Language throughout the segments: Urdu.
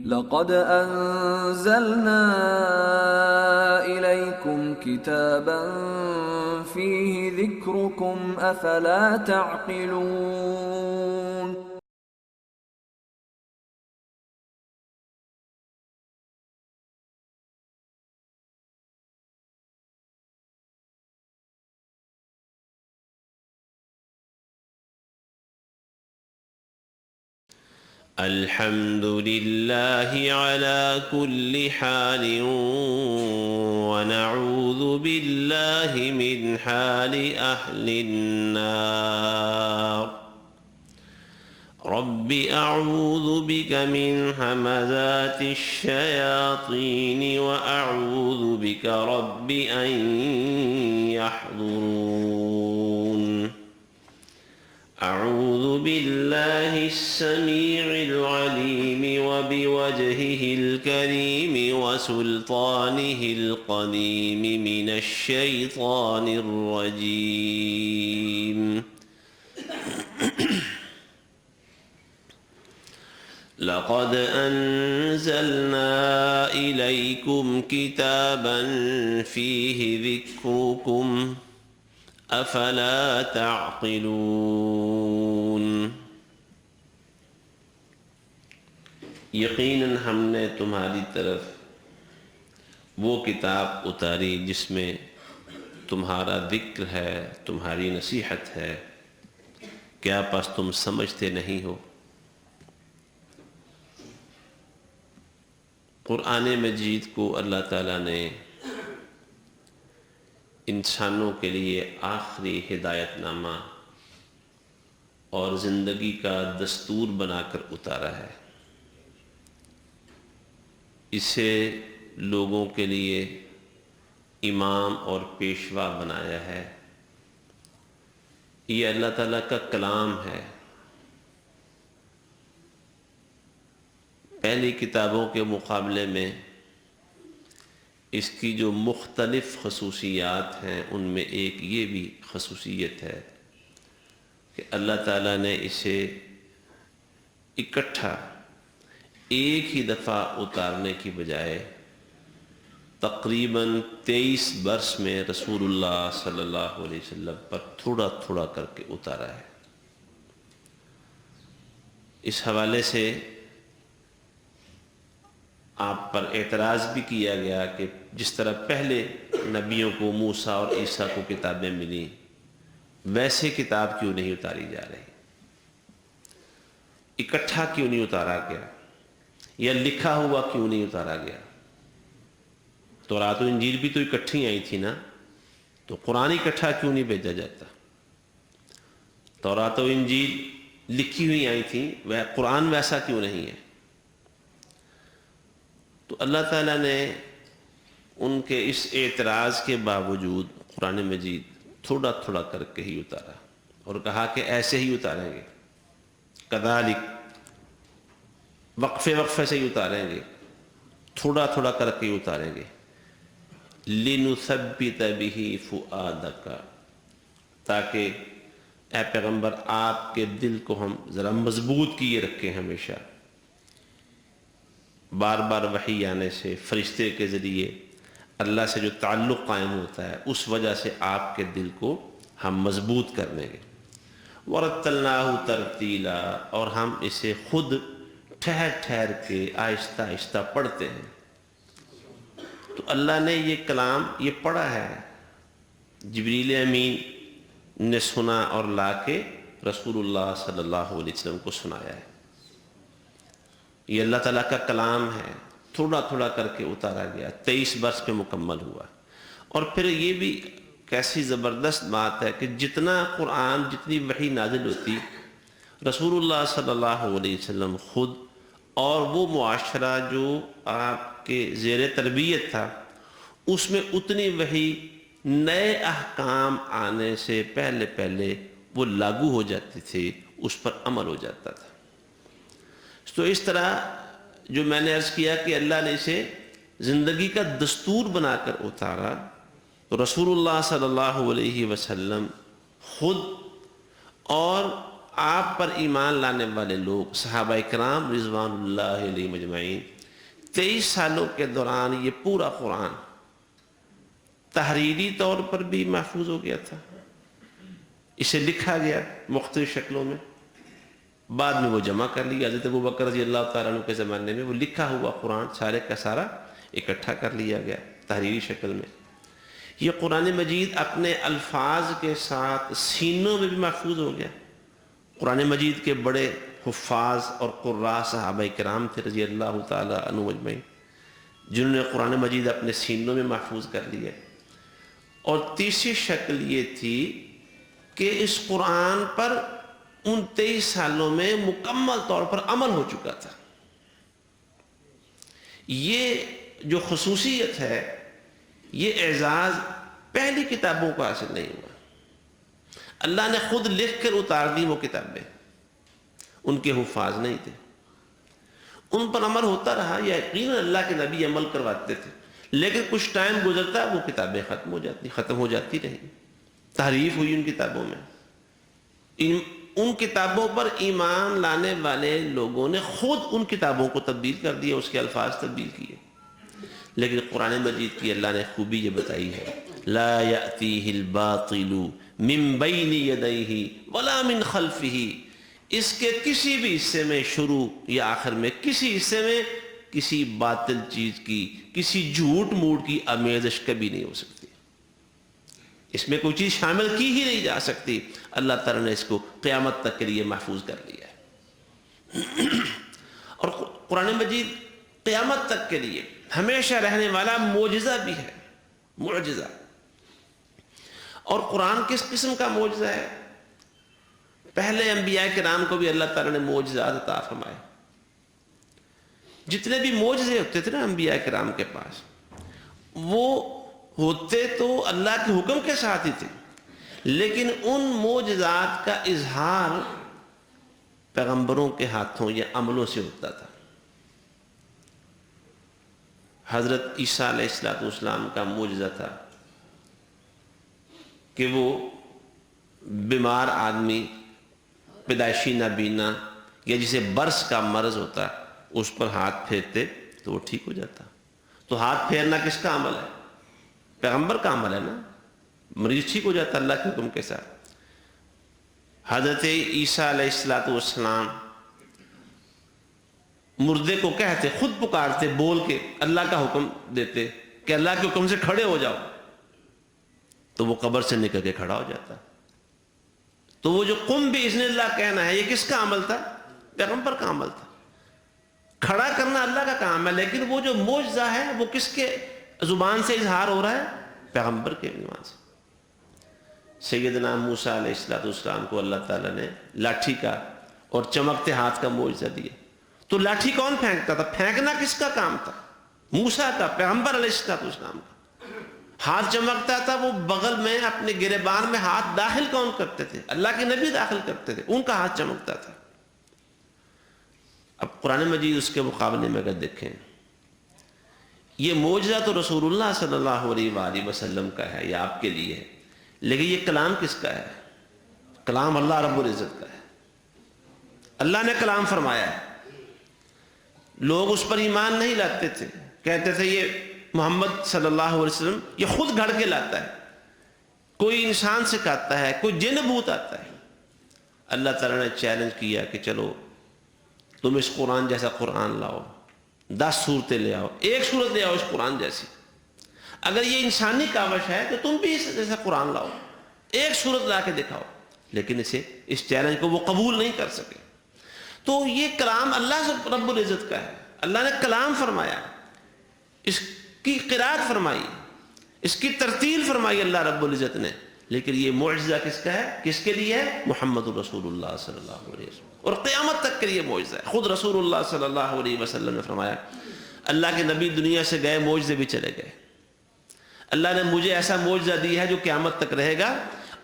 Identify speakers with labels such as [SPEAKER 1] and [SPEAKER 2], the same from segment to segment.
[SPEAKER 1] لقد أنزلنا إليكم كتابا فيه ذكركم أفلا تعقلون
[SPEAKER 2] الحمد لله على كل حال ونعوذ بالله من حال أهل النار رب أعوذ بك من همزات الشياطين وأعوذ بك رب أن يحضرون أعوذ بالله السميع العليم وبوجهه الكريم وسلطانه القديم من الشيطان الرجيم لقد أنزلنا إليكم كتابا فيه ذكركم افلا تعقلون یقیناً ہم نے تمہاری طرف وہ کتاب اتاری جس میں تمہارا ذکر ہے، تمہاری نصیحت ہے، کیا پس تم سمجھتے نہیں ہو؟ قرآن مجید کو اللہ تعالیٰ نے انسانوں کے لیے آخری ہدایت نامہ اور زندگی کا دستور بنا کر اتارا ہے۔ اسے لوگوں کے لیے امام اور پیشوا بنایا ہے۔ یہ اللہ تعالیٰ کا کلام ہے۔ پہلی کتابوں کے مقابلے میں اس کی جو مختلف خصوصیات ہیں ان میں ایک یہ بھی خصوصیت ہے کہ اللہ تعالیٰ نے اسے اکٹھا ایک ہی دفعہ اتارنے کی بجائے تقریباً 23 برس میں رسول اللہ صلی اللہ علیہ وسلم پر تھوڑا تھوڑا کر کے اتارا ہے۔ اس حوالے سے آپ پر اعتراض بھی کیا گیا کہ جس طرح پہلے نبیوں کو موسیٰ اور عیسیٰ کو کتابیں ملیں ویسے کتاب کیوں نہیں اتاری جا رہی، اکٹھا کیوں نہیں اتارا گیا، یا لکھا ہوا کیوں نہیں اتارا گیا؟ تورات و انجیل بھی تو اکٹھی آئی تھی نا، تو قرآن اکٹھا کیوں نہیں بھیجا جاتا؟ تورات و انجیل لکھی ہوئی آئی تھیں، قرآن ویسا کیوں نہیں ہے؟ تو اللہ تعالیٰ نے ان کے اس اعتراض کے باوجود قرآن مجید تھوڑا تھوڑا کر کے ہی اتارا اور کہا کہ ایسے ہی اتاریں گے، کذالک، وقفے وقفے سے ہی اتاریں گے، تھوڑا تھوڑا کر کے ہی اتاریں گے، لِنُثَبِّتَ بِهِ فُؤَادَكَ، تاکہ اے پیغمبر آپ کے دل کو ہم ذرا مضبوط کیے رکھیں، ہمیشہ بار بار وحی آنے سے، فرشتے کے ذریعے اللہ سے جو تعلق قائم ہوتا ہے اس وجہ سے آپ کے دل کو ہم مضبوط کر دیں گے۔ وَرَتَّلْنَاهُ تَرْتِيلًا، اور ہم اسے خود ٹھہر ٹھہر کے آہستہ آہستہ پڑھتے ہیں۔ تو اللہ نے یہ کلام یہ پڑھا ہے، جبریل امین نے سنا اور لا کے رسول اللہ صلی اللہ علیہ وسلم کو سنایا ہے۔ یہ اللہ تعالیٰ کا کلام ہے، تھوڑا تھوڑا کر کے اتارا گیا، 23 برس پہ مکمل ہوا۔ اور پھر یہ بھی کیسی زبردست بات ہے کہ جتنا قرآن، جتنی وحی نازل ہوتی، رسول اللہ صلی اللہ علیہ وسلم خود اور وہ معاشرہ جو آپ کے زیر تربیت تھا اس میں اتنی وحی نئے احکام آنے سے پہلے پہلے وہ لاگو ہو جاتی تھی، اس پر عمل ہو جاتا تھا۔ تو اس طرح جو میں نے عرض کیا کہ اللہ نے اسے زندگی کا دستور بنا کر اتارا، تو رسول اللہ صلی اللہ علیہ وسلم خود اور آپ پر ایمان لانے والے لوگ، صحابہ کرام رضوان اللہ علیہ مجمعین، 23 سالوں کے دوران یہ پورا قرآن تحریری طور پر بھی محفوظ ہو گیا تھا، اسے لکھا گیا مختلف شکلوں میں، بعد میں وہ جمع کر لیا حضرت ابوبکر رضی اللہ تعالیٰ عنہ کے زمانے میں، وہ لکھا ہوا قرآن سارے کا سارا اکٹھا کر لیا گیا تحریری شکل میں۔ یہ قرآن مجید اپنے الفاظ کے ساتھ سینوں میں بھی محفوظ ہو گیا۔ قرآن مجید کے بڑے حفاظ اور قراء صحابہ کرام تھے رضی اللہ تعالیٰ عنہ اجمعین، جنہوں نے قرآن مجید اپنے سینوں میں محفوظ کر لیا۔ اور تیسری شکل یہ تھی کہ اس قرآن پر 29 سالوں میں مکمل طور پر عمل ہو چکا تھا۔ یہ جو خصوصیت ہے، یہ اعزاز پہلی کتابوں کو حاصل نہیں ہوا۔ اللہ نے خود لکھ کر اتار دی وہ کتابیں، ان کے حفاظ نہیں تھے، ان پر عمل ہوتا رہا، یا یقیناً اللہ کے نبی عمل کرواتے تھے، لیکن کچھ ٹائم گزرتا وہ کتابیں ختم ہو جاتی رہیں، تحریف ہوئی ان کتابوں میں۔ ان کتابوں پر ایمان لانے والے لوگوں نے خود ان کتابوں کو تبدیل کر دیا، اس کے الفاظ تبدیل کیے۔ لیکن قرآن مجید کی اللہ نے خوبی یہ بتائی ہے، لا یأتیہ الباطل من بین یدیہ ولا من خلفہ، اس کے کسی بھی حصے میں شروع یا آخر میں کسی حصے میں کسی باطل چیز کی، کسی جھوٹ موٹ کی آمیزش کبھی نہیں ہو سکتی، اس میں کوئی چیز شامل کی ہی نہیں جا سکتی۔ اللہ تعالیٰ نے اس کو قیامت تک کے لیے محفوظ کر لیا ہے۔ اور قرآن مجید قیامت تک کے لیے ہمیشہ رہنے والا معجزہ بھی ہے، معجزہ۔ اور قرآن کس قسم کا معجزہ ہے؟ پہلے انبیاء کرام کو بھی اللہ تعالیٰ نے معجزات عطا فرمائے۔ جتنے بھی معجزے ہوتے تھے نا انبیاء کرام کے پاس، وہ ہوتے تو اللہ کے حکم کے ساتھ ہی تھے، لیکن ان معجزات کا اظہار پیغمبروں کے ہاتھوں یا عملوں سے ہوتا تھا۔ حضرت عیسیٰ علیہ السلام کا معجزہ تھا کہ وہ بیمار آدمی، پیدائشی نابینا یا جسے برس کا مرض ہوتا، اس پر ہاتھ پھیرتے تو وہ ٹھیک ہو جاتا۔ تو ہاتھ پھیرنا کس کا عمل ہے؟ پیغمبر کا عمل ہے نا، مریض ٹھیک ہو جاتا اللہ کے حکم کے ساتھ۔ حضرت عیسیٰ علیہ السلام مردے کو کہتے، خود پکارتے، بول کے اللہ کا حکم دیتے کہ اللہ کے حکم سے کھڑے ہو جاؤ، تو وہ قبر سے نکل کے کھڑا ہو جاتا۔ تو وہ جو قم باذن اللہ کہنا ہے، یہ کس کا عمل تھا؟ پیغمبر کا عمل تھا۔ کھڑا کرنا اللہ کا کام ہے، لیکن وہ جو معجزہ ہے وہ کس کے زبان سے اظہار ہو رہا ہے؟ پیغمبر کے زبان سے۔ سیدنا موسیٰ علیہ السلام کو اللہ تعالیٰ نے لاٹھی کا اور چمکتے ہاتھ کا معجزہ دیا۔ تو لاٹھی کون پھینکتا تھا؟ پھینکنا کس کا کام تھا؟ موسیٰ کا، پیغمبر علیہ السلام کا۔ ہاتھ چمکتا تھا، وہ بغل میں اپنے گریبان میں ہاتھ داخل کون کرتے تھے؟ اللہ کے نبی داخل کرتے تھے، ان کا ہاتھ چمکتا تھا۔ اب قرآن مجید اس کے مقابلے میں اگر دیکھیں، یہ معجزہ تو رسول اللہ صلی اللہ علیہ وآلہ وسلم کا ہے یا آپ کے لیے ہے، لیکن یہ کلام کس کا ہے؟ کلام اللہ رب العزت کا ہے۔ اللہ نے کلام فرمایا ہے، لوگ اس پر ایمان نہیں لاتے تھے، کہتے تھے یہ محمد صلی اللہ علیہ وسلم یہ خود گھڑ کے لاتا ہے، کوئی انسان سے کہتا ہے، کوئی جن بوت آتا ہے۔ اللہ تعالیٰ نے چیلنج کیا کہ چلو تم اس قرآن جیسا قرآن لاؤ، 10 صورتیں لے آؤ، ایک صورت لے آؤ اس قرآن جیسی۔ اگر یہ انسانی کاوش ہے تو تم بھی اس جیسا قرآن لاؤ، ایک صورت لا کے دکھاؤ۔ لیکن اس چیلنج کو وہ قبول نہیں کر سکے۔ تو یہ کلام اللہ سے رب العزت کا ہے، اللہ نے کلام فرمایا، اس کی قرات فرمائی، اس کی ترتیل فرمائی اللہ رب العزت نے، لیکن یہ معجزہ کس کا ہے؟ کس کے لیے ہے؟ محمد رسول اللہ صلی اللہ علیہ وسلم، اور قیامت تک کے لیے معجزہ ہے۔ خود رسول اللہ صلی اللہ علیہ وسلم نے فرمایا، اللہ کے نبی دنیا سے گئے، معجزے بھی چلے گئے، اللہ نے مجھے ایسا معجزہ دیا ہے جو قیامت تک رہے گا،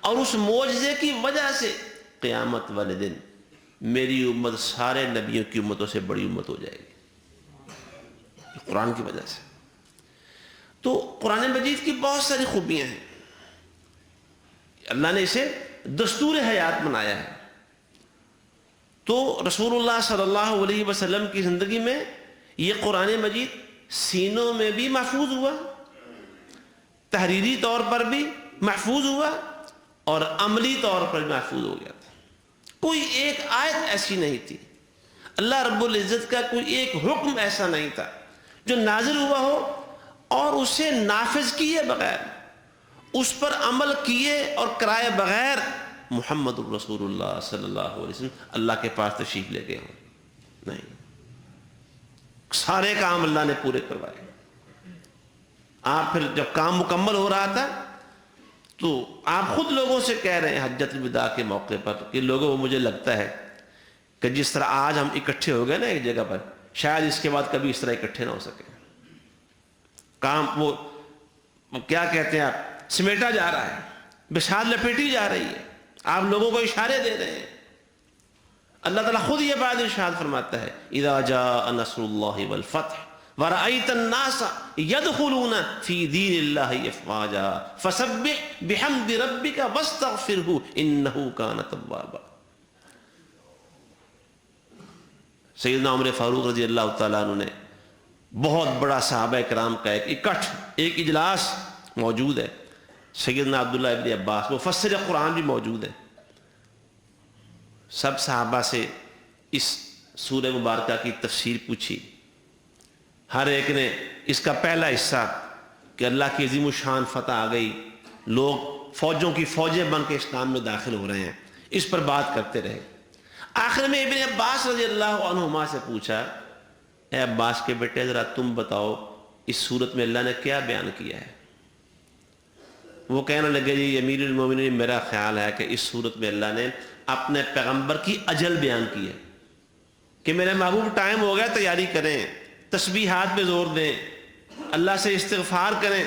[SPEAKER 2] اور اس معجزے کی وجہ سے قیامت والے دن میری امت سارے نبیوں کی امتوں سے بڑی امت ہو جائے گی، قرآن کی وجہ سے۔ تو قرآن مجید کی بہت ساری خوبیاں ہیں، اللہ نے اسے دستور حیات بنایا ہے۔ تو رسول اللہ صلی اللہ علیہ وسلم کی زندگی میں یہ قرآن مجید سینوں میں بھی محفوظ ہوا، تحریری طور پر بھی محفوظ ہوا اور عملی طور پر بھی محفوظ ہو گیا تھا۔ کوئی ایک آیت ایسی نہیں تھی، اللہ رب العزت کا کوئی ایک حکم ایسا نہیں تھا جو نازل ہوا ہو اور اسے نافذ کیے بغیر، اس پر عمل کیے اور کرائے بغیر محمد الرسول اللہ صلی اللہ علیہ وسلم اللہ کے پاس تشریف لے گئے ہوں۔ نہیں، سارے کام اللہ نے پورے کروائے۔ آپ پھر جب کام مکمل ہو رہا تھا تو آپ خود لوگوں سے کہہ رہے ہیں حجۃ الوداع کے موقع پر کہ لوگوں، مجھے لگتا ہے کہ جس طرح آج ہم اکٹھے ہو گئے نا ایک جگہ پر، شاید اس کے بعد کبھی اس طرح اکٹھے نہ ہو سکے۔ کام وہ کیا کہتے ہیں، آپ سمیٹا جا رہا ہے، بساط لپیٹی جا رہی ہے، آپ لوگوں کو اشارے دے رہے ہیں۔ اللہ تعالیٰ خود یہ بات ارشاد فرماتا ہے، اذا جاء نصر اللہ والفتح ورأيت الناس يدخلون في دين الله افواجا فسبح بحمد ربك واستغفره انه كان توابا۔ سیدنا عمر فاروق رضی اللہ تعالیٰ عنہ نے بہت بڑا صحابہ کرام کا ایک اجلاس موجود ہے، سیدنا عبداللہ ابن عباس مفسر قرآن بھی موجود ہے، سب صحابہ سے اس سورہ مبارکہ کی تفسیر پوچھی، ہر ایک نے اس کا پہلا حصہ کہ اللہ کی عظیم الشان فتح آ گئی، لوگ فوجوں کی فوجیں بن کے اسلام میں داخل ہو رہے ہیں، اس پر بات کرتے رہے۔ آخر میں ابن عباس رضی اللہ عنہما سے پوچھا، اے عباس کے بیٹے ذرا تم بتاؤ اس صورت میں اللہ نے کیا بیان کیا ہے؟ وہ کہنے لگے، جی امیر المومنین میرا خیال ہے کہ اس صورت میں اللہ نے اپنے پیغمبر کی اجل بیان کی ہے کہ میرے محبوب ٹائم ہو گیا، تیاری کریں، تسبیحات پہ زور دیں، اللہ سے استغفار کریں،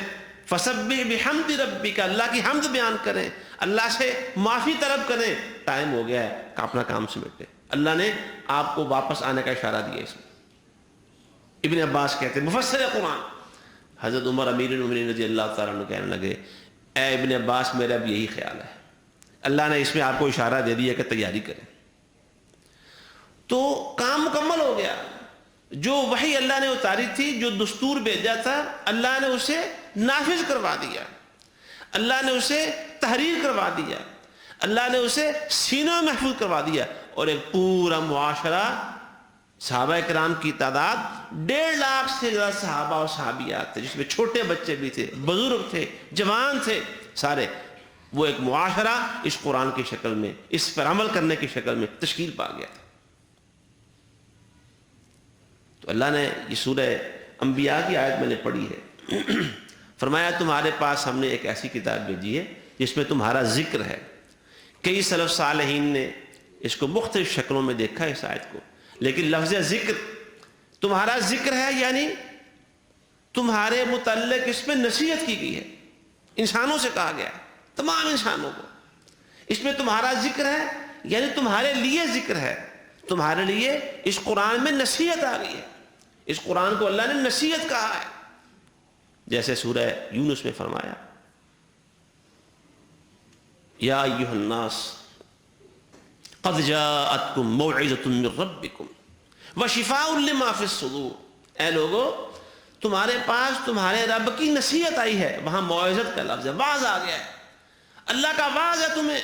[SPEAKER 2] فسبح بحمد ربک، اللہ کی حمد بیان کریں، اللہ سے معافی طلب کریں، ٹائم ہو گیا ہے کہ اپنا کام سمیٹیں۔ اللہ نے آپ کو واپس آنے کا اشارہ دیا اس میں۔ ابن عباس کہتے ہیں مفسر قرآن، حضرت عمر امیر المومنین رضی اللہ تعالیٰ عنہ کہنے لگے، اے ابن عباس میرا بھی یہی خیال ہے، اللہ نے اس میں آپ کو اشارہ دے دیا کہ تیاری کریں۔ تو کام مکمل ہو گیا، جو وحی اللہ نے اتاری تھی، جو دستور بھیجا تھا، اللہ نے اسے نافذ کروا دیا، اللہ نے اسے تحریر کروا دیا، اللہ نے اسے سینوں میں محفوظ کروا دیا، اور ایک پورا معاشرہ، صحابہ کرام کی تعداد 1.5 لاکھ سے زیادہ صحابہ اور صحابیات تھے، جس میں چھوٹے بچے بھی تھے، بزرگ تھے، جوان تھے، سارے، وہ ایک معاشرہ اس قرآن کی شکل میں، اس پر عمل کرنے کی شکل میں تشکیل پا گیا تھا۔ تو اللہ نے یہ سورہ انبیاء کی آیت میں نے پڑھی ہے، فرمایا تمہارے پاس ہم نے ایک ایسی کتاب بھیجی ہے جس میں تمہارا ذکر ہے۔ کئی سلف صالحین نے اس کو مختلف شکلوں میں دیکھا اس آیت کو، لیکن لفظ ذکر، تمہارا ذکر ہے یعنی تمہارے متعلق اس میں نصیحت کی گئی ہے، انسانوں سے کہا گیا ہے، تمام انسانوں کو، اس میں تمہارا ذکر ہے یعنی تمہارے لیے ذکر ہے، تمہارے لیے اس قرآن میں نصیحت آ گئی ہے، اس قرآن کو اللہ نے نصیحت کہا ہے، جیسے سورہ یونس میں فرمایا، یا ایھا الناس قد جاءتکم موعظۃ من ربکم وشفاء لما فی الصدور، اے لوگو تمہارے پاس تمہارے رب کی نصیحت آئی ہے، وہاں موعظت کا لفظ ہے، واعظ آ گیا ہے، اللہ کا واعظ ہے تمہیں،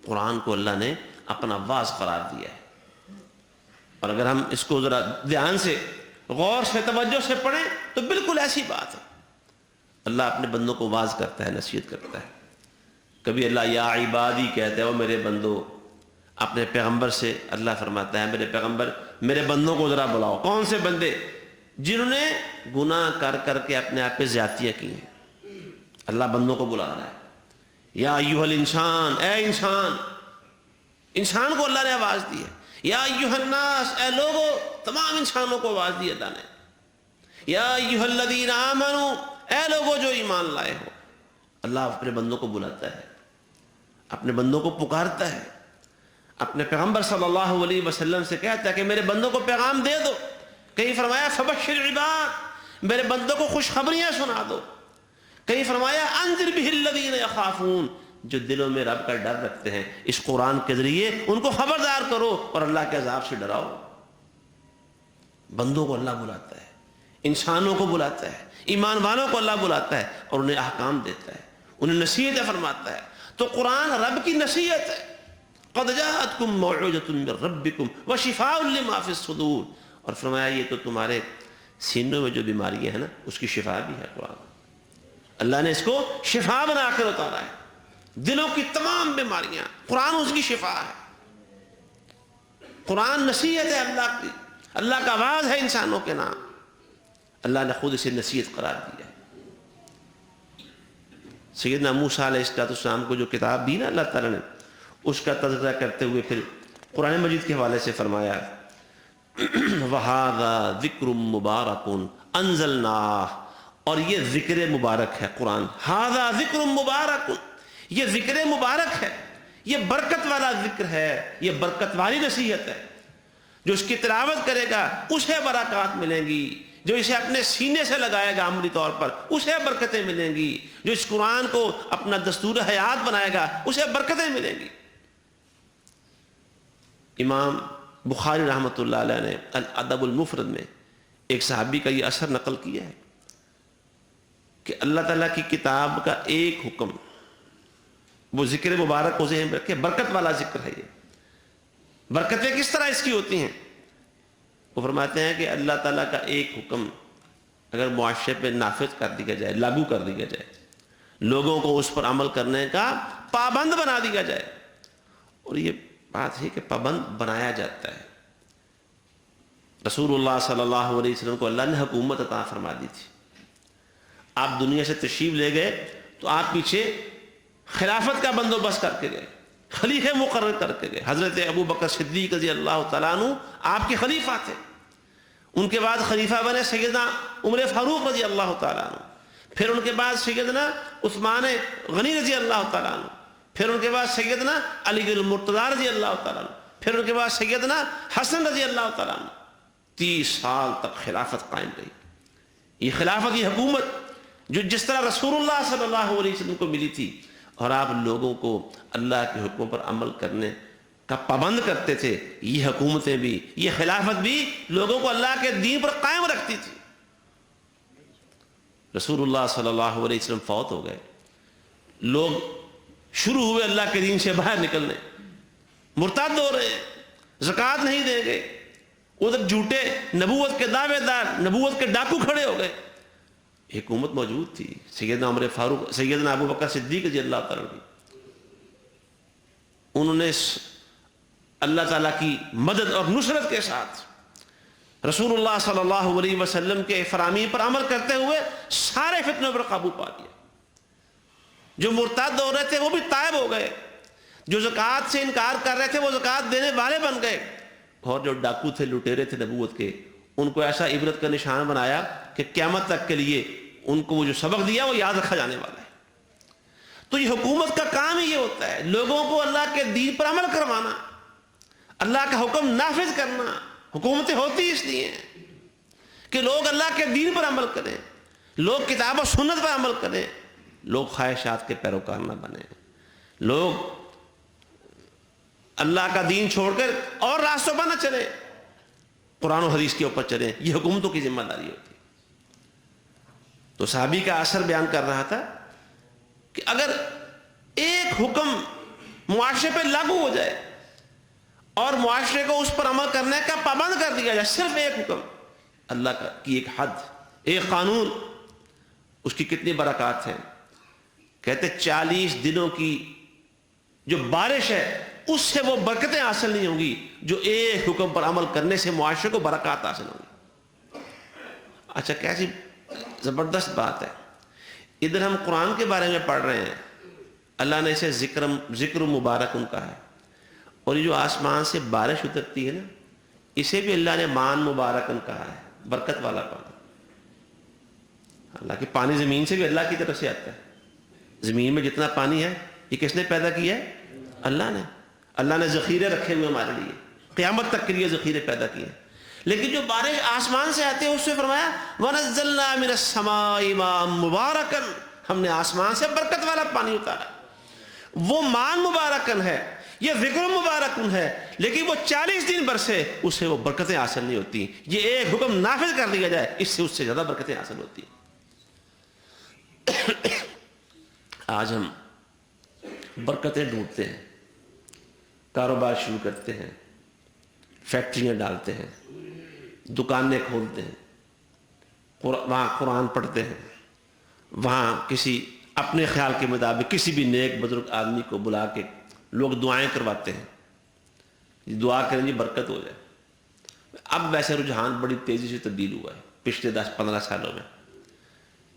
[SPEAKER 2] قرآن کو اللہ نے اپنا واعظ قرار دیا ہے۔ اور اگر ہم اس کو ذرا دھیان سے، غور سے، توجہ سے پڑھیں تو بالکل ایسی بات ہے، اللہ اپنے بندوں کو واعظ کرتا ہے، نصیحت کرتا ہے۔ کبھی اللہ یا عبادی کہتا ہے، وہ میرے بندو، اپنے پیغمبر سے اللہ فرماتا ہے میرے پیغمبر میرے بندوں کو ذرا بلاؤ۔ کون سے بندے؟ جنہوں نے گناہ کر کر کے اپنے آپ پہ زیادتیاں کی ہیں، اللہ بندوں کو بلا رہا ہے، یا ایھا الانسان، اے انسان، انسان کو اللہ نے آواز دی ہے، یا ایھا الناس، اے لوگو، تمام انسانوں کو آواز دی اللہ نے، یا ایھا الذین آمنوا، اے لوگو جو ایمان لائے ہو، اللہ اپنے بندوں کو بلاتا ہے، اپنے بندوں کو پکارتا ہے، اپنے پیغمبر صلی اللہ علیہ وسلم سے کہتا ہے کہ میرے بندوں کو پیغام دے دو، کہیں فرمایا فبشر عباد، میرے بندوں کو خوشخبریاں سنا دو، کہیں فرمایا انذر بہ الذین یخافون، جو دلوں میں رب کا ڈر رکھتے ہیں، اس قرآن کے ذریعے ان کو خبردار کرو اور اللہ کے عذاب سے ڈراؤ۔ بندوں کو اللہ بلاتا ہے، انسانوں کو بلاتا ہے، ایمان والوں کو اللہ بلاتا ہے اور انہیں احکام دیتا ہے، انہیں نصیحتیں فرماتا ہے۔ تو قرآن رب کی نصیحت ہے، قد جاءتکم موعظۃ من ربکم وشفاء لما فی الصدور، اور فرمایا یہ تو تمہارے سینوں میں جو بیماریاں ہیں نا اس کی شفا بھی ہے قرآن۔ اللہ نے اس کو شفا بنا کر اتارا ہے، دلوں کی تمام بیماریاں قرآن اس کی شفا ہے۔ قرآن نصیحت ہے اللہ کی، اللہ کا آواز ہے انسانوں کے نام، اللہ نے خود اسے نصیحت قرار دیا ہے۔ سیدنا موسیٰ علیہ السلام کو جو کتاب دی نا اللہ تعالیٰ نے، اس کا تذکرہ کرتے ہوئے پھر قرآن مجید کے حوالے سے فرمایا وَهَذَا ذِكْرٌ مُبَارَكٌ أَنزَلْنَاهُ، اور یہ ذکر مبارک ہے قرآن، هَذَا ذِكْرٌ مُبَارَكٌ، یہ ذکر مبارک ہے، یہ برکت والا ذکر ہے، یہ برکت والی نصیحت ہے۔ جو اس کی تلاوت کرے گا اسے برکات ملیں گی، جو اسے اپنے سینے سے لگائے گا عملی طور پر اسے برکتیں ملیں گی، جو اس قرآن کو اپنا دستور حیات بنائے گا اسے برکتیں ملیں گی۔ امام بخاری رحمۃ اللہ علیہ نے الادب المفرد میں ایک صحابی کا یہ اثر نقل کیا ہے کہ اللہ تعالیٰ کی کتاب کا ایک حکم، وہ ذکر مبارک کو ذہن میں رکھے، برکت والا ذکر ہے یہ۔ برکتیں کس طرح اس کی ہوتی ہیں؟ وہ فرماتے ہیں کہ اللہ تعالیٰ کا ایک حکم اگر معاشرے پہ نافذ کر دیا جائے، لاگو کر دیا جائے، لوگوں کو اس پر عمل کرنے کا پابند بنا دیا جائے، اور یہ بات ہے کہ پابند بنایا جاتا ہے۔ رسول اللہ صلی اللہ علیہ وسلم کو اللہ نے حکومت عطا فرما دی تھی، آپ دنیا سے تشریف لے گئے تو آپ پیچھے خلافت کا بندوبست کر کے گئے، خلیفہ مقرر کر کے گئے۔ حضرت ابو بکر صدیق رضی اللہ تعالیٰ عنہ آپ کے خلیفہ تھے، ان کے بعد خلیفہ بنے سیدنا عمر فاروق رضی اللہ تعالیٰ عنہ، پھر ان کے بعد سیدنا عثمان غنی رضی اللہ تعالیٰ عنہ، پھر ان کے بعد سیدنا علی المرتضیٰ رضی اللہ تعالیٰ عنہ، پھر ان کے بعد سیدنا حسن رضی اللہ تعالیٰ عنہ۔ 30 سال تک خلافت قائم رہی۔ یہ خلافت، یہ حکومت جو جس طرح رسول اللہ صلی اللہ علیہ وسلم کو ملی تھی، اور آپ لوگوں کو اللہ کے حکموں پر عمل کرنے کا پابند کرتے تھے، یہ حکومتیں بھی، یہ خلافت بھی لوگوں کو اللہ کے دین پر قائم رکھتی تھی۔ رسول اللہ صلی اللہ علیہ وسلم فوت ہو گئے، لوگ شروع ہوئے اللہ کے دین سے باہر نکلنے، مرتد ہو رہے ہیں، زکوٰۃ نہیں دیں گے، ادھر جھوٹے نبوت کے دعوے دار، نبوت کے ڈاکو کھڑے ہو گئے۔ حکومت موجود تھی، سیدنا عمر فاروق، سیدنا ابو بکر صدیق رضی اللہ تعالیٰ عنہ، انہوں نے اللہ تعالیٰ کی مدد اور نصرت کے ساتھ رسول اللہ صلی اللہ علیہ وسلم کے فرامین پر عمل کرتے ہوئے سارے فتنوں پر قابو پا لیا۔ جو مرتد ہو رہے تھے وہ بھی تائب ہو گئے، جو زکوٰۃ سے انکار کر رہے تھے وہ زکوٰۃ دینے والے بن گئے، اور جو ڈاکو تھے، لٹیرے تھے نبوت کے، ان کو ایسا عبرت کا نشان بنایا کہ قیامت تک کے لیے ان کو وہ جو سبق دیا وہ یاد رکھا جانے والا ہے۔ تو یہ حکومت کا کام ہی یہ ہوتا ہے، لوگوں کو اللہ کے دین پر عمل کروانا، اللہ کا حکم نافذ کرنا۔ حکومتیں ہوتی اس لیے ہیں کہ لوگ اللہ کے دین پر عمل کریں، لوگ کتاب و سنت پر عمل کریں، لوگ خواہشات کے پیروکار نہ بنیں، لوگ اللہ کا دین چھوڑ کر اور راستوں پر نہ چلیں، قرآن و حدیث کے اوپر چلیں۔ یہ حکومتوں کی ذمہ داری ہوتی ہے۔ تو صحابی کا اثر بیان کر رہا تھا کہ اگر ایک حکم معاشرے پہ لاگو ہو جائے اور معاشرے کو اس پر عمل کرنے کا پابند کر دیا جائے، صرف ایک حکم، اللہ کی ایک حد، ایک قانون، اس کی کتنی برکات ہیں۔ کہتے 40 دنوں کی جو بارش ہے اس سے وہ برکتیں حاصل نہیں ہوں گی جو ایک حکم پر عمل کرنے سے معاشرے کو برکات حاصل ہوں گی۔ اچھا، کیسی زبردست بات ہے۔ ادھر ہم قرآن کے بارے میں پڑھ رہے ہیں، اللہ نے اسے ذکر مبارک ان کا ہے، اور یہ جو آسمان سے بارش اترتی ہے نا، اسے بھی اللہ نے مان مبارکن کہا ہے، برکت والا پانی۔ اللہ کے پانی زمین سے بھی اللہ کی طرف سے آتا ہے۔ زمین میں جتنا پانی ہے یہ کس نے پیدا کیا ہے؟ اللہ نے۔ اللہ نے ذخیرے رکھے ہوئے ہمارے لیے، قیامت تک کے لیے ذخیرے پیدا کیے ہیں۔ لیکن جو بارش آسمان سے آتی ہے اس سے فرمایا وَنَزَّلْنَا مِنَ السَّمَاءِ مَاءً مُبَارَكًا، ہم نے آسمان سے برکت والا پانی اتارا۔ وہ مان مبارکن ہے، یہ ذکر مبارکن ہے، لیکن وہ 40 دن برسے اسے وہ برکتیں حاصل نہیں ہوتی. یہ ایک حکم نافذ کر دیا جائے اس سے زیادہ برکتیں حاصل ہوتی. آج ہم برکتیں ڈھونڈتے ہیں, کاروبار شروع کرتے ہیں, فیکٹریاں ڈالتے ہیں, دکانیں کھولتے ہیں, وہاں قرآن پڑھتے ہیں, وہاں کسی اپنے خیال کے مطابق کسی بھی نیک بزرگ آدمی کو بلا کے لوگ دعائیں کرواتے ہیں, دعا کریں جی برکت ہو جائے. اب ویسے رجحان بڑی تیزی سے تبدیل ہوا ہے پچھلے 10-15 سالوں میں.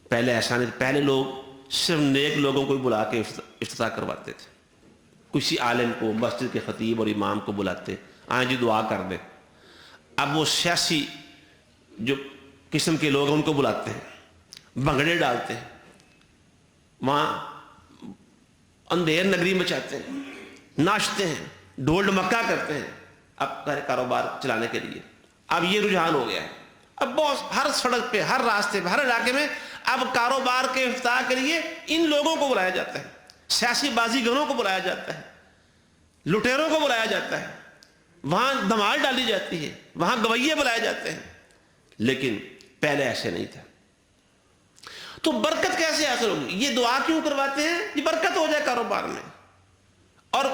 [SPEAKER 2] پہلے ایسا نہیں, پہلے لوگ صرف نیک لوگوں کو بلا کے افتتاح کرواتے تھے. کسی عالم کو, مسجد کے خطیب اور امام کو بلاتے, آئیں جی دعا کر دیں. اب وہ سیاسی جو قسم کے لوگ ہیں ان کو بلاتے ہیں, بھنگڑے ڈالتے ہیں, وہاں اندھیر نگری مچاتے ہیں, ناچتے ہیں, ڈھول ڈمکا کرتے ہیں اب کاروبار چلانے کے لیے. اب یہ رجحان ہو گیا ہے. اب بہت ہر سڑک پہ, ہر راستے پہ, ہر علاقے میں اب کاروبار کے افتتاح کے لیے ان لوگوں کو بلایا جاتا ہے, سیاسی بازیگروں کو بلایا جاتا ہے, لٹیروں کو بلایا جاتا ہے, وہاں دھمال ڈالی جاتی ہے, وہاں گویے بلائے جاتے ہیں. لیکن پہلے ایسے نہیں تھا. تو برکت کیسے حاصل ہوگی؟ یہ دعا کیوں کرواتے ہیں؟ یہ برکت ہو جائے کاروبار میں. اور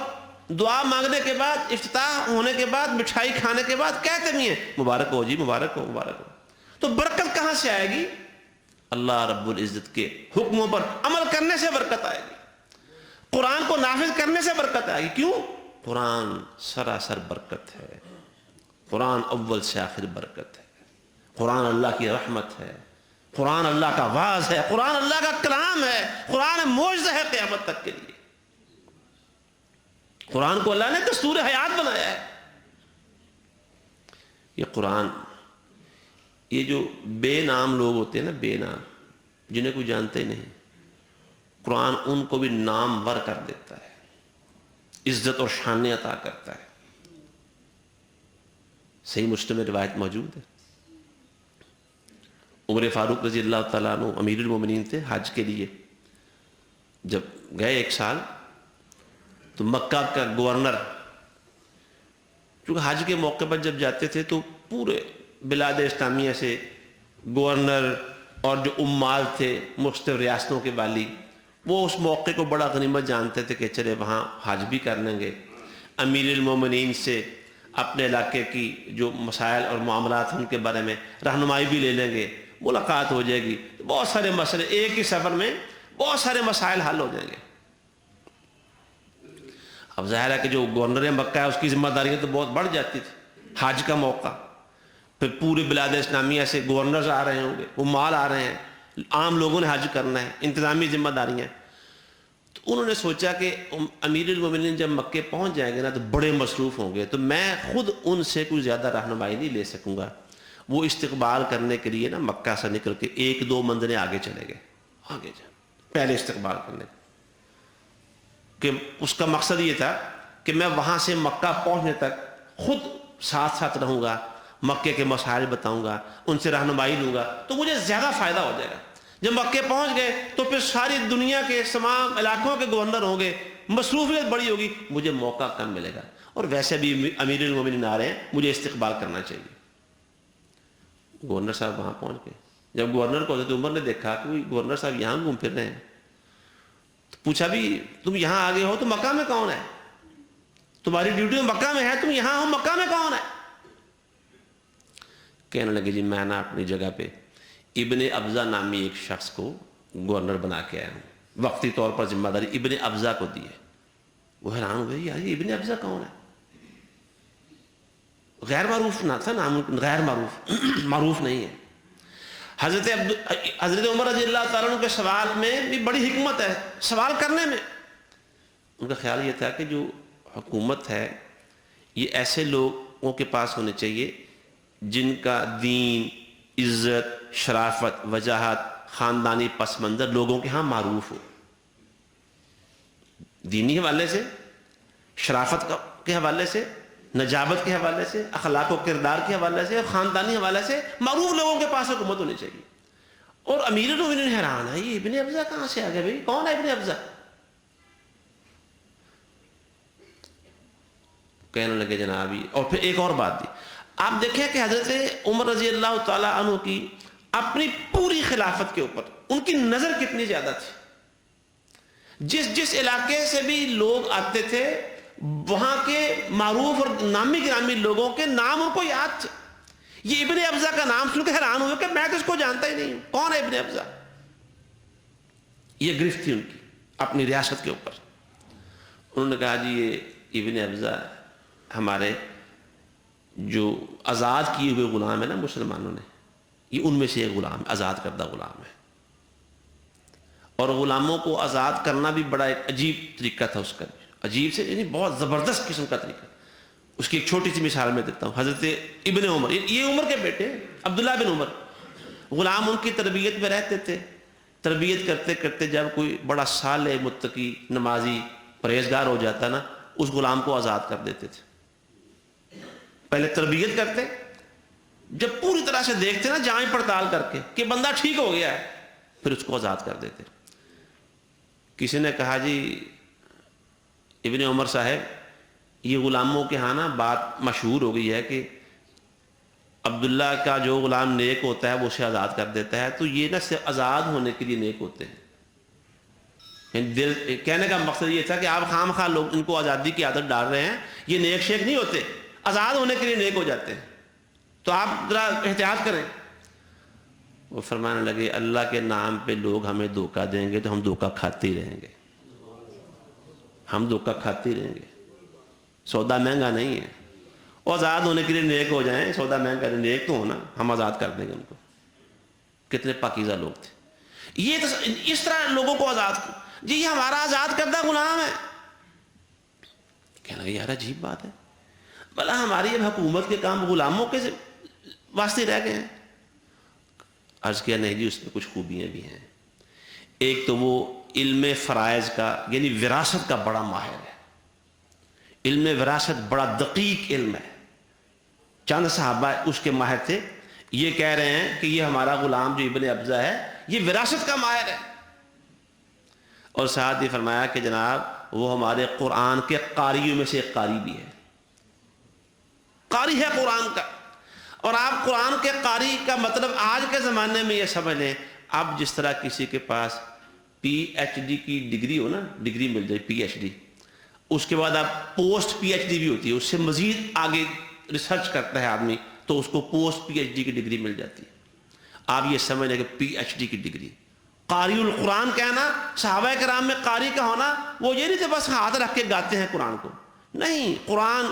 [SPEAKER 2] دعا مانگنے کے بعد, افتتاح ہونے کے بعد, مٹھائی کھانے کے بعد کہتے نہیں ہیں مبارک ہو جی, مبارک ہو, مبارک ہو. تو برکت کہاں سے آئے گی؟ اللہ رب العزت کے حکموں پر عمل کرنے سے برکت آئے گی, قرآن کو نافذ کرنے سے برکت آئے گی. کیوں؟ قرآن سراسر برکت ہے, قرآن اول سے آخر برکت ہے, قرآن اللہ کی رحمت ہے, قرآن اللہ کا واعظ ہے, قرآن اللہ کا کلام ہے, قرآن معجزہ ہے قیامت تک کے لیے. قرآن کو اللہ نے دستور حیات بنایا ہے. یہ قرآن, یہ جو بے نام لوگ ہوتے ہیں نا, بے نام, جنہیں کوئی جانتے ہی نہیں, قرآن ان کو بھی نامور کر دیتا ہے, عزت اور شان عطا کرتا ہے. صحیح مسلم میں روایت موجود ہے, عمر فاروق رضی اللہ تعالیٰ عنہ امیر المومنین تھے, حج کے لیے جب گئے ایک سال, تو مکہ کا گورنر, چونکہ حج کے موقع پر جب جاتے تھے تو پورے بلاد اسلامیہ سے گورنر اور جو عمال تھے مختلف ریاستوں کے والی, وہ اس موقع کو بڑا غنیمت جانتے تھے کہ چلے وہاں حج بھی کر لیں گے, امیر المومنین سے اپنے علاقے کی جو مسائل اور معاملات ان کے بارے میں رہنمائی بھی لے لیں گے, ملاقات ہو جائے گی, بہت سارے مسئلے ایک ہی سفر میں بہت سارے مسائل حل ہو جائیں گے. اب ظاہر ہے کہ جو گورنر مکہ ہے اس کی ذمہ داریاں تو بہت بڑھ جاتی تھی. حج کا موقع, پھر پورے بلاد اسلامیہ سے گورنرز آ رہے ہوں گے, عمال آ رہے ہیں, عام لوگوں نے حج کرنا ہے, انتظامی ذمہ داریاں. تو انہوں نے سوچا کہ امیر المومنین جب مکے پہنچ جائیں گے نا تو بڑے مصروف ہوں گے, تو میں خود ان سے کوئی زیادہ رہنمائی نہیں لے سکوں گا. وہ استقبال کرنے کے لیے نا مکہ سے نکل کے 1-2 منزلیں آگے چلے گئے, آگے جا پہلے استقبال کرنے, کہ اس کا مقصد یہ تھا کہ میں وہاں سے مکہ پہنچنے تک خود ساتھ ساتھ رہوں گا, مکے کے مسائل بتاؤں گا, ان سے رہنمائی لوں گا, تو مجھے زیادہ فائدہ ہو جائے گا. جب مکے پہنچ گئے تو پھر ساری دنیا کے تمام علاقوں کے گورنر ہوں گے, مصروفیت بڑی ہوگی, مجھے موقع کم ملے گا. اور ویسے بھی امیر المومنین آ رہے ہیں, مجھے استقبال کرنا چاہیے. گورنر صاحب وہاں پہنچ گئے. جب گورنر کو حضرت عمر نے دیکھا کہ گورنر صاحب یہاں گھوم پھر رہے ہیں, تو پوچھا بھی تم یہاں آگے ہو تو مکہ میں کون ہے؟ تمہاری ڈیوٹی مکہ میں ہے, تم یہاں ہو, مکہ میں کون ہے؟ کہنے لگے جی میں نا اپنی جگہ پہ ابن ابزا نامی ایک شخص کو گورنر بنا کے آیا ہوں, وقتی طور پر ذمہ داری ابن ابزا کو دی ہے. وہ حیران ہوئے, یار یہ ابن ابزا کون ہے؟ غیر معروف نہ تھا نام, غیر معروف معروف نہیں ہے. حضرت عمر رضی اللہ تعالیٰ عنہ کے سوال میں بھی بڑی حکمت ہے, سوال کرنے میں. ان کا خیال یہ تھا کہ جو حکومت ہے یہ ایسے لوگوں کے پاس ہونے چاہیے جن کا دین, عزت, شرافت, وجاہت, خاندانی پس منظر لوگوں کے ہاں معروف ہو. دینی حوالے سے, شرافت کے حوالے سے, نجابت کے حوالے سے, اخلاق و کردار کے حوالے سے, خاندانی حوالے سے معروف لوگوں کے پاس حکومت ہونی چاہیے. اور امیر المومنین حیران ہے, یہ ابن ابزا کہاں سے آ گیا بھائی, کون ہے ابن ابزا؟ کہنے لگے جناب یہ. اور پھر ایک اور بات تھی, آپ دیکھیں کہ حضرت عمر رضی اللہ تعالیٰ عنہ کی اپنی پوری خلافت کے اوپر ان کی نظر کتنی زیادہ تھی. جس علاقے سے بھی لوگ آتے تھے وہاں کے معروف اور نامی گرامی لوگوں کے نام ان کو یاد تھے. یہ ابن ابزا کا نام سن کے حیران ہوئے کہ میں تو اس کو جانتا ہی نہیں ہوں, کون ہے ابن ابزا. یہ گرفت تھی ان کی اپنی ریاست کے اوپر. انہوں نے کہا جی یہ ابن ابزا ہمارے جو آزاد کیے ہوئے غلام ہیں نا مسلمانوں نے, یہ ان میں سے ایک غلام ہے, آزاد کردہ غلام ہے. اور غلاموں کو آزاد کرنا بھی بڑا ایک عجیب طریقہ تھا اس کا, عجیب سے یعنی بہت زبردست قسم کا طریقہ. اس کی ایک چھوٹی سی مثال میں دیتا ہوں. حضرت ابن عمر, یہ عمر کے بیٹے عبداللہ بن عمر, غلام ان کی تربیت میں رہتے تھے. تربیت کرتے کرتے جب کوئی بڑا صالح متقی نمازی پرہیزگار ہو جاتا نا, اس غلام کو آزاد کر دیتے تھے. پہلے تربیت کرتے, جب پوری طرح سے دیکھتے نا جانچ پڑتال کر کے کہ بندہ ٹھیک ہو گیا ہے, پھر اس کو آزاد کر دیتے. کسی نے کہا جی ابن عمر صاحب یہ غلاموں کے ہاں نا بات مشہور ہو گئی ہے کہ عبداللہ کا جو غلام نیک ہوتا ہے وہ اسے آزاد کر دیتا ہے, تو یہ نہ صرف آزاد ہونے کے لیے نیک ہوتے ہیں. کہنے کا مقصد یہ تھا کہ آپ خام خواہ لوگ ان کو آزادی کی عادت ڈال رہے ہیں, یہ نیک شیک نہیں ہوتے, آزاد ہونے کے لیے نیک ہو جاتے ہیں, تو آپ ذرا احتیاط کریں. وہ فرمانے لگے اللہ کے نام پہ لوگ ہمیں دھوکہ دیں گے تو ہم دھوکہ کھاتے ہی رہیں گے, ہم دھوکہ کھاتے ہی رہیں گے. سودا مہنگا نہیں ہے, وہ آزاد ہونے کے لیے نیک ہو جائیں, سودا مہنگا نیک تو ہونا, ہم آزاد کر دیں گے ان کو. کتنے پاکیزہ لوگ تھے. یہ اس طرح لوگوں کو آزاد, جی یہ ہمارا آزاد کردہ غلام ہے. کہنا یار عجیب بات ہے, بھلا ہماری اب حکومت کے کام غلاموں کے واسطے رہ گئے ہیں. عرض کیا نہیں جی اس میں کچھ خوبیاں بھی ہیں. ایک تو وہ علم فرائض کا یعنی وراثت کا بڑا ماہر ہے. علم وراثت بڑا دقیق علم ہے. چند صحابہ اس کے ماہر تھے. یہ کہہ رہے ہیں کہ یہ ہمارا غلام جو ابن ابزا ہے یہ وراثت کا ماہر ہے. اور ساتھ ہی فرمایا کہ جناب وہ ہمارے قرآن کے قاریوں میں سے ایک قاری بھی ہے, قاری ہے قرآن کا. اور آپ قرآن کے قاری کا مطلب آج کے زمانے میں یہ سمجھ لیں, اب جس طرح کسی کے پاس پی ایچ ڈی کی ڈگری ہو نا, ڈگری مل جائے پی ایچ ڈی, اس کے بعد آپ پوسٹ پی ایچ ڈی بھی ہوتی ہے, اس سے مزید آگے ریسرچ کرتا ہے آدمی تو اس کو پوسٹ پی ایچ ڈی کی ڈگری مل جاتی ہے. آپ یہ سمجھ لیں کہ پی ایچ ڈی کی ڈگری. قاری القرآن کہنا, صحابہ کرام میں قاری کا ہونا وہ یہ نہیں تھے بس ہاتھ رکھ کے گاتے ہیں قرآن کو, نہیں, قرآن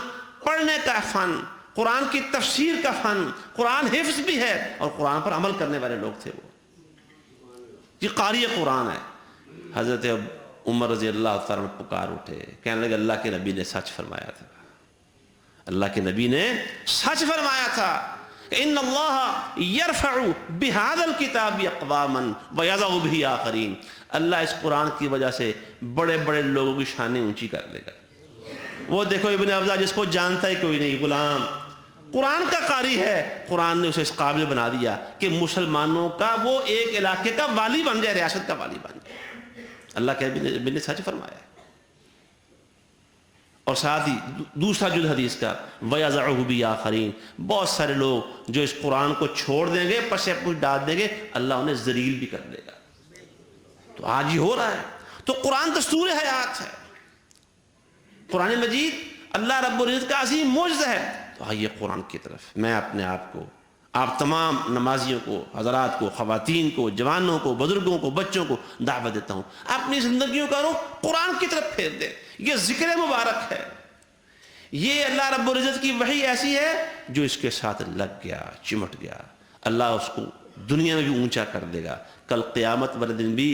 [SPEAKER 2] پڑھنے کا فن, قرآن کی تفسیر کا فن, قرآن حفظ بھی ہے اور قرآن پر عمل کرنے والے لوگ تھے وہ. یہ قاری قرآن ہے. حضرت عمر رضی اللہ تعالیٰ عنہ پکار اٹھے, کہنے لگے اللہ کے نبی نے سچ فرمایا تھا, اللہ کے نبی نے سچ فرمایا تھا. ان اللہ یرفع بہذا الکتاب اقواما ویضع به آخرین. اللہ اس قرآن کی وجہ سے بڑے بڑے لوگوں کی شانیں اونچی کر دے گا. وہ دیکھو ابن ابزا جس کو جانتا ہی کوئی نہیں, غلام قرآن کا قاری ہے, قرآن نے اسے اس قابل بنا دیا کہ مسلمانوں کا وہ ایک علاقے کا والی بن جائے, ریاست کا والی بن جائے. اللہ کے نبی نے سچ فرمایا. اور ساتھ ہی دوسرا جز حدیث کا وَيَضَعُهُ بِآخَرِينَ, بہت سارے لوگ جو اس قرآن کو چھوڑ دیں گے, پس سے کچھ ڈال دیں گے, اللہ انہیں ذلیل بھی کر دے گا. تو آج ہی ہو رہا ہے. تو قرآن دستور حیات ہے, قرآن مجید اللہ رب العزت کا عظیم معجزہ ہے. تو آئیے قرآن کی طرف. میں اپنے آپ کو, آپ تمام نمازیوں کو, حضرات کو, خواتین کو, جوانوں کو, بزرگوں کو, بچوں کو دعوت دیتا ہوں, اپنی زندگیوں کا رخ قرآن کی طرف پھیر دیں. یہ ذکر مبارک ہے, یہ اللہ رب العزت کی وحی ایسی ہے جو اس کے ساتھ لگ گیا, چمٹ گیا, اللہ اس کو دنیا میں بھی اونچا کر دے گا. کل قیامت والے دن بھی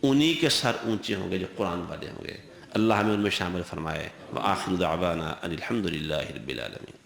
[SPEAKER 2] انہی کے سر اونچے ہوں گے جو قرآن والے ہوں گے. اللہ ہمیں ان میں شامل فرمائے. وآخر دعوانا ان الحمد للہ رب العالمین.